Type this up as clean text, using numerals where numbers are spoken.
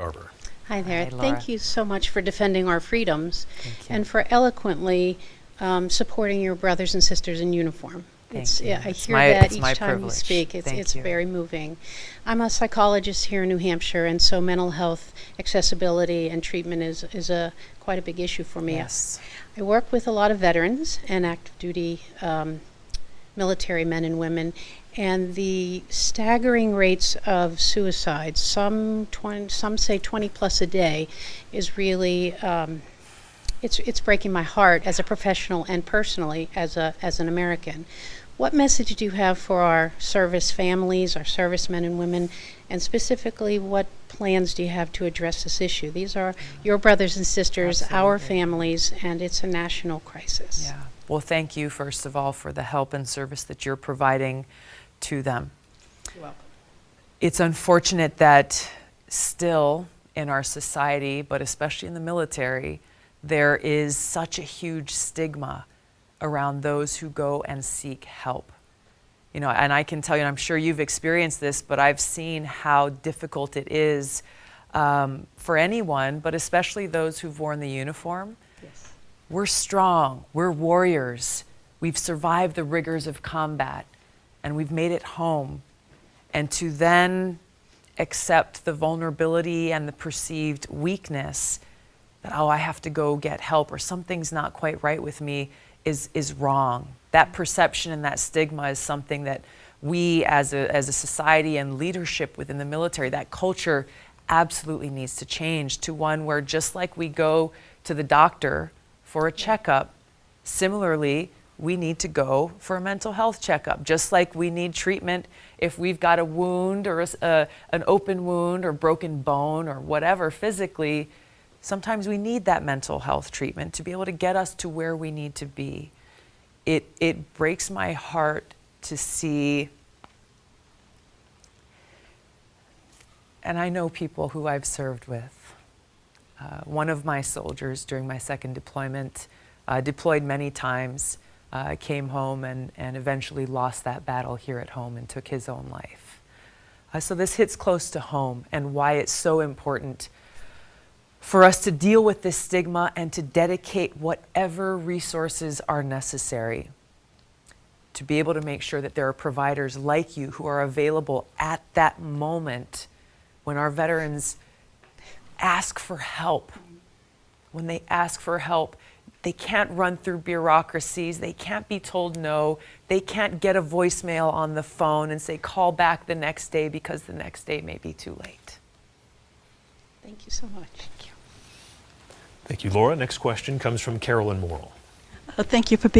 Garber. Hi there. Hi, Laura. Thank you so much for defending our freedoms and for eloquently supporting your brothers and sisters in uniform. Thank you. Yeah, I It's hear my- that it's each my time privilege. you speak. Thank It's you. very moving. I'm a psychologist here in New Hampshire, and so mental health accessibility and treatment is quite a big issue for me. Yes. I work with a lot of veterans and active duty military men and women, and the staggering rates of suicides, some say 20 plus a day, is really it's breaking my heart as a professional and personally as an American. What message do you have for our service families, our servicemen and women, and specifically what plans do you have to address this issue? These are your brothers and sisters, our Absolutely. families, and it's a national crisis. Yeah. Well, thank you, first of all, for the help and service that you're providing to them. You're welcome. It's unfortunate that still in our society, but especially in the military, there is such a huge stigma around those who go and seek help. You know, and I can tell you, and I'm sure you've experienced this, but I've seen how difficult it is for anyone, but especially those who've worn the uniform. Yes. We're strong, we're warriors. We've survived the rigors of combat and we've made it home. And to then accept the vulnerability and the perceived weakness that, oh, I have to go get help or something's not quite right with me is wrong. That perception and that stigma is something that we as a society and leadership within the military, that culture absolutely needs to change to one where just like we go to the doctor for a checkup, similarly, we need to go for a mental health checkup, just like we need treatment if we've got a wound or an open wound or broken bone or whatever physically. Sometimes we need that mental health treatment to be able to get us to where we need to be. It breaks my heart to see, and I know people who I've served with. One of my soldiers during my second deployment, deployed many times, came home and eventually lost that battle here at home and took his own life. So this hits close to home and why it's so important for us to deal with this stigma and to dedicate whatever resources are necessary to be able to make sure that there are providers like you who are available at that moment when our veterans ask for help. When they ask for help, they can't run through bureaucracies. They can't be told no. They can't get a voicemail on the phone and say, call back the next day because the next day may be too late. Thank you so much. Thank you, Laura. Next question comes from Carolyn Morrill. Thank you for being